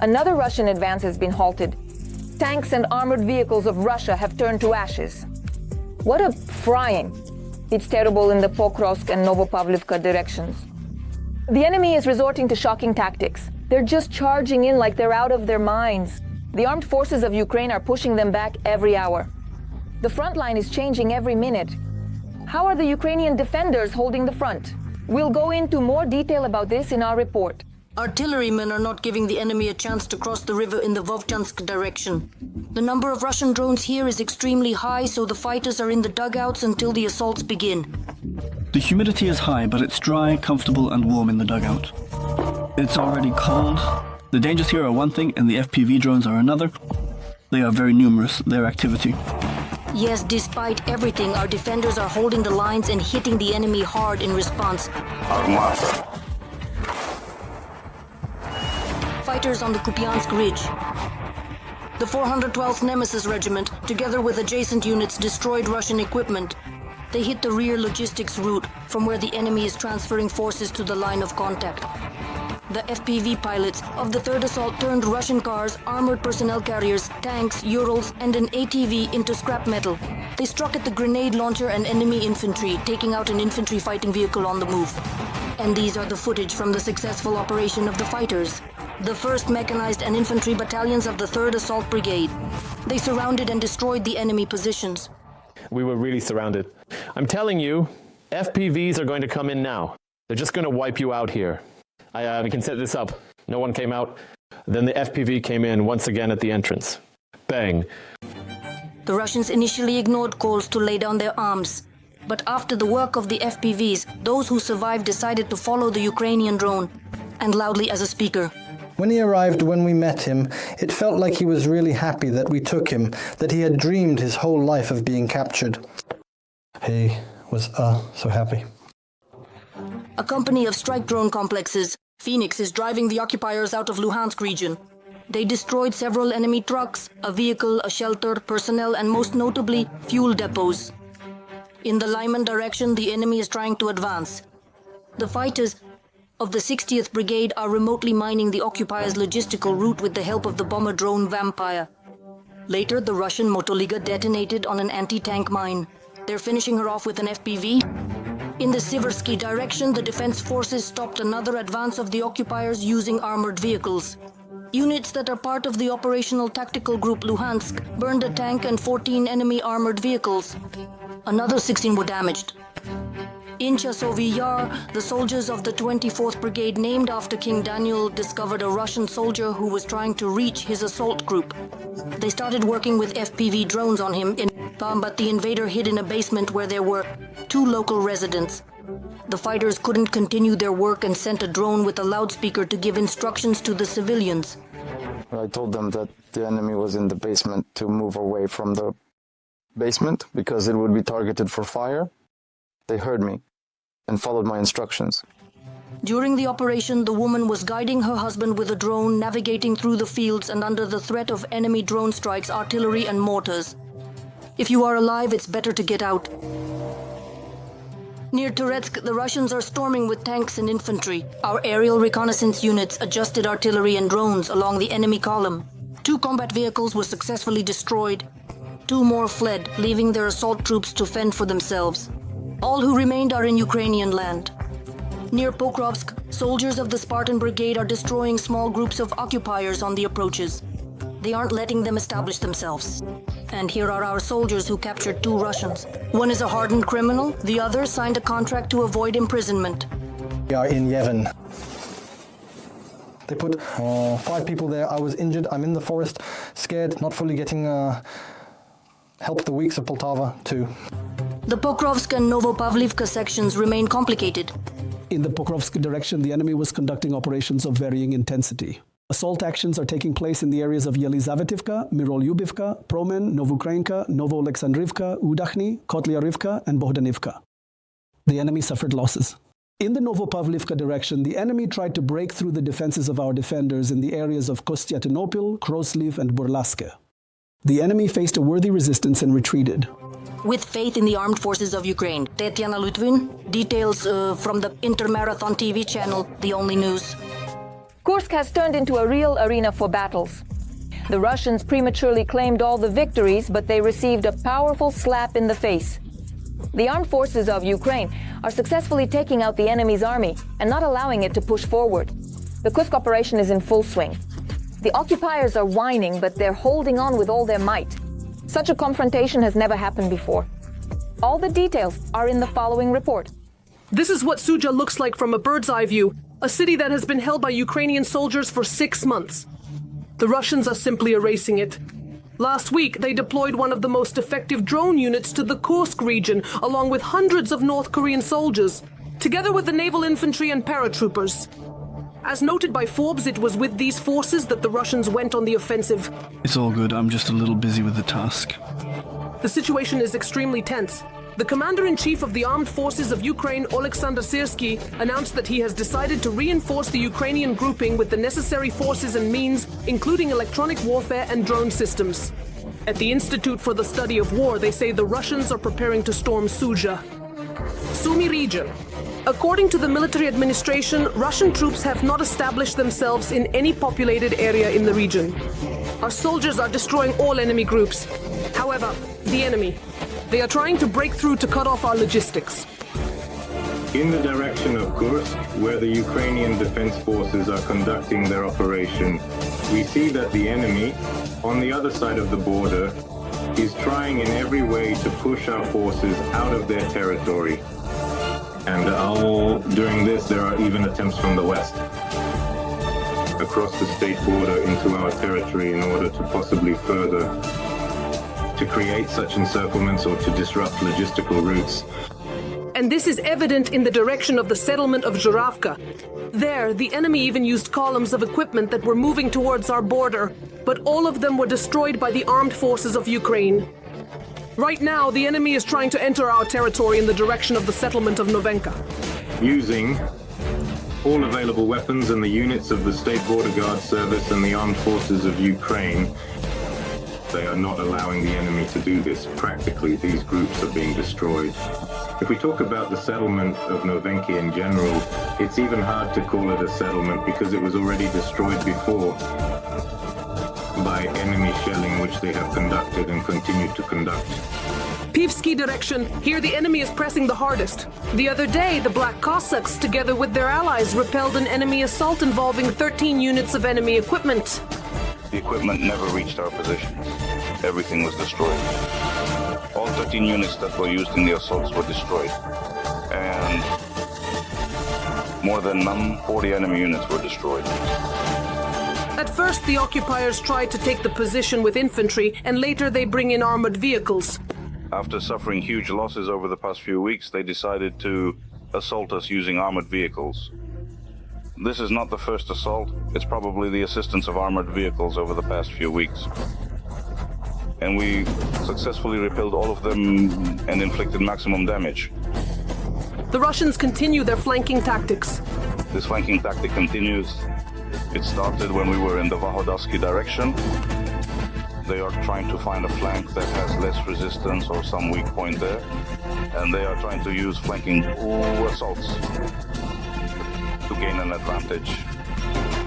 Another Russian advance has been halted. Tanks and armored vehicles of Russia have turned to ashes. What a frying! It's terrible in the Pokrovsk and Novopavlivka directions. The enemy is resorting to shocking tactics. They're just charging in like they're out of their minds. The armed forces of Ukraine are pushing them back every hour. The front line is changing every minute. How are the Ukrainian defenders holding the front? We'll go into more detail about this in our report. Artillerymen are not giving the enemy a chance to cross the river in the Vovchansk direction. The number of Russian drones here is extremely high, so the fighters are in the dugouts until the assaults begin. The humidity is high, but it's dry, comfortable and warm in the dugout. It's already cold. The dangers here are one thing and the FPV drones are another. They are very numerous, their activity. Yes, despite everything, our defenders are holding the lines and hitting the enemy hard in response. Fighters on the Kupiansk Ridge. The 412th Nemesis Regiment, together with adjacent units, destroyed Russian equipment. They hit the rear logistics route, from where the enemy is transferring forces to the line of contact. The FPV pilots of the 3rd Assault turned Russian cars, armored personnel carriers, tanks, Urals, and an ATV into scrap metal. They struck at the grenade launcher and enemy infantry, taking out an infantry fighting vehicle on the move. And these are the footage from the successful operation of the fighters. The 1st Mechanized and Infantry Battalions of the 3rd Assault Brigade. They surrounded and destroyed the enemy positions. We were really surrounded. I'm telling you, FPVs are going to come in now. They're just going to wipe you out here. We can set this up. No one came out. Then the FPV came in once again at the entrance. Bang. The Russians initially ignored calls to lay down their arms. But after the work of the FPVs, those who survived decided to follow the Ukrainian drone, and loudly as a speaker. When he arrived, when we met him, it felt like he was really happy that we took him, that he had dreamed his whole life of being captured. He was so happy. A company of strike drone complexes, Phoenix, is driving the occupiers out of Luhansk region. They destroyed several enemy trucks, a vehicle, a shelter, personnel, and most notably, fuel depots. In the Lyman direction, the enemy is trying to advance. The fighters of the 60th Brigade are remotely mining the occupiers' logistical route with the help of the bomber drone Vampire. Later, the Russian Motoliga detonated on an anti-tank mine. They're finishing her off with an FPV. In the Siversky direction, the defense forces stopped another advance of the occupiers using armored vehicles. Units that are part of the operational tactical group Luhansk burned a tank and 14 enemy armored vehicles. Another 16 were damaged. In Chasovy Yar, the soldiers of the 24th Brigade, named after King Daniel, discovered a Russian soldier who was trying to reach his assault group. They started working with FPV drones on him, but the invader hid in a basement where there were 2 local residents. The fighters couldn't continue their work and sent a drone with a loudspeaker to give instructions to the civilians. I told them that the enemy was in the basement to move away from the basement because it would be targeted for fire. They heard me and followed my instructions. During the operation, the woman was guiding her husband with a drone, navigating through the fields and under the threat of enemy drone strikes, artillery and mortars. If you are alive, it's better to get out. Near Turetsk, the Russians are storming with tanks and infantry. Our aerial reconnaissance units adjusted artillery and drones along the enemy column. 2 combat vehicles were successfully destroyed. 2 more fled, leaving their assault troops to fend for themselves. All who remained are in Ukrainian land. Near Pokrovsk, soldiers of the Spartan Brigade are destroying small groups of occupiers on the approaches. They aren't letting them establish themselves. And here are our soldiers who captured 2 Russians. One is a hardened criminal, the other signed a contract to avoid imprisonment. We are in Yevon. They put 5 people there. I was injured. I'm in the forest, scared, not fully getting help. The weeks of Poltava too. The Pokrovsk and Novopavlivka sections remain complicated. In the Pokrovsk direction, the enemy was conducting operations of varying intensity. Assault actions are taking place in the areas of Yelizavetivka, Mirolyubivka, Promen, Novukrainka, Novoalexandrivka, Udachny, Kotlyarivka, and Bohdanivka. The enemy suffered losses. In the Novopavlivka direction, the enemy tried to break through the defenses of our defenders in the areas of Kostyatynopil, Krosliv, and Burlaske. The enemy faced a worthy resistance and retreated. With faith in the armed forces of Ukraine, Tetiana Litvin, details from the Intermarathon TV channel, The Only News. Kursk has turned into a real arena for battles. The Russians prematurely claimed all the victories, but they received a powerful slap in the face. The armed forces of Ukraine are successfully taking out the enemy's army and not allowing it to push forward. The Kursk operation is in full swing. The occupiers are whining, but they're holding on with all their might. Such a confrontation has never happened before. All the details are in the following report. This is what Suja looks like from a bird's eye view, a city that has been held by Ukrainian soldiers for 6 months. The Russians are simply erasing it. Last week, they deployed one of the most effective drone units to the Kursk region, along with hundreds of North Korean soldiers, together with the naval infantry and paratroopers. As noted by Forbes, it was with these forces that the Russians went on the offensive. It's all good, I'm just a little busy with the task. The situation is extremely tense. The commander-in-chief of the armed forces of Ukraine, Oleksandr Syrsky, announced that he has decided to reinforce the Ukrainian grouping with the necessary forces and means, including electronic warfare and drone systems. At the Institute for the Study of War, they say the Russians are preparing to storm Suja. Sumy region. According to the military administration, Russian troops have not established themselves in any populated area in the region. Our soldiers are destroying all enemy groups. However, the enemy, they are trying to break through to cut off our logistics. In the direction of Kursk, where the Ukrainian defense forces are conducting their operation, we see that the enemy, on the other side of the border, is trying in every way to push our forces out of their territory. And during this, there are even attempts from the west across the state border into our territory in order to possibly further to create such encirclements or to disrupt logistical routes. And this is evident in the direction of the settlement of Zhuravka. There, the enemy even used columns of equipment that were moving towards our border, but all of them were destroyed by the armed forces of Ukraine. Right now, the enemy is trying to enter our territory in the direction of the settlement of Novenka. Using all available weapons and the units of the State Border Guard Service and the armed forces of Ukraine, they are not allowing the enemy to do this. Practically, these groups are being destroyed. If we talk about the settlement of Novenki in general, it's even hard to call it a settlement because it was already destroyed before by enemy shelling, which they have conducted and continue to conduct. Pivsky direction. Here the enemy is pressing the hardest. The other day, the Black Cossacks, together with their allies, repelled an enemy assault involving 13 units of enemy equipment. The equipment never reached our positions. Everything was destroyed. All 13 units that were used in the assaults were destroyed. And more than 40 enemy units were destroyed. At first, the occupiers tried to take the position with infantry, and later they bring in armored vehicles. After suffering huge losses over the past few weeks, they decided to assault us using armored vehicles. This is not the first assault. It's probably the assistance of armored vehicles over the past few weeks. And we successfully repelled all of them and inflicted maximum damage. The Russians continue their flanking tactics. This flanking tactic continues. It started when we were in the Vahodovsky direction. They are trying to find a flank that has less resistance or some weak point there. And they are trying to use flanking assaults to gain an advantage.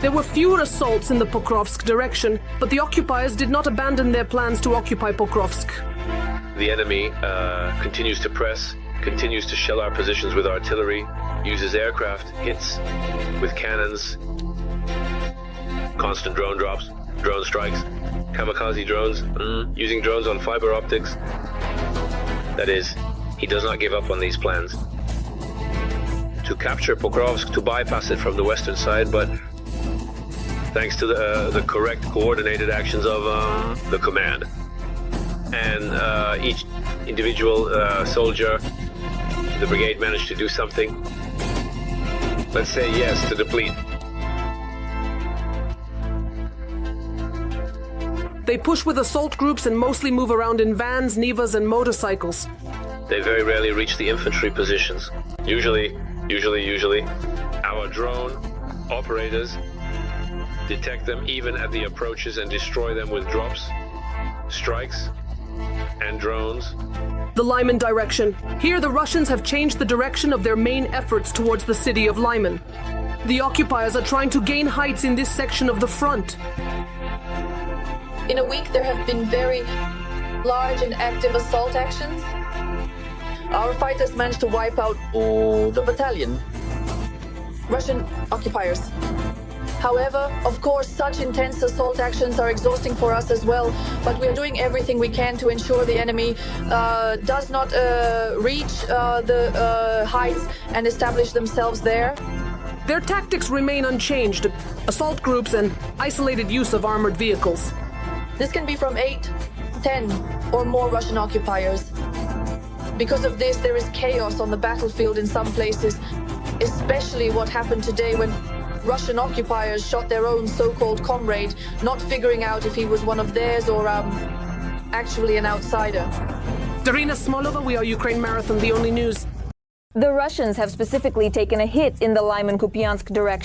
There were fewer assaults in the Pokrovsk direction, but the occupiers did not abandon their plans to occupy Pokrovsk. The enemy continues to press, continues to shell our positions with artillery, uses aircraft hits with cannons, constant drone drops, drone strikes, kamikaze drones, using drones on fiber optics. That is, he does not give up on these plans. To capture Pokrovsk, to bypass it from the western side, but thanks to the correct coordinated actions of the command. And each individual soldier, the brigade managed to do something. Let's say yes to deplete. They push with assault groups and mostly move around in vans, Nivas, and motorcycles. They very rarely reach the infantry positions. Usually, our drone operators detect them even at the approaches and destroy them with drops, strikes, and drones. The Lyman direction. Here the Russians have changed the direction of their main efforts towards the city of Lyman. The occupiers are trying to gain heights in this section of the front. In a week, there have been very large and active assault actions. Our fighters managed to wipe out the battalion. Russian occupiers. However, of course, such intense assault actions are exhausting for us as well, but we are doing everything we can to ensure the enemy does not reach the heights and establish themselves there. Their tactics remain unchanged: assault groups and isolated use of armored vehicles. This can be from 8, 10, or more Russian occupiers. Because of this, there is chaos on the battlefield in some places, especially what happened today when Russian occupiers shot their own so-called comrade, not figuring out if he was one of theirs or actually an outsider. Darina Smolova, We Are Ukraine Marathon, The Only News. The Russians have specifically taken a hit in the Lyman-Kupiansk direction.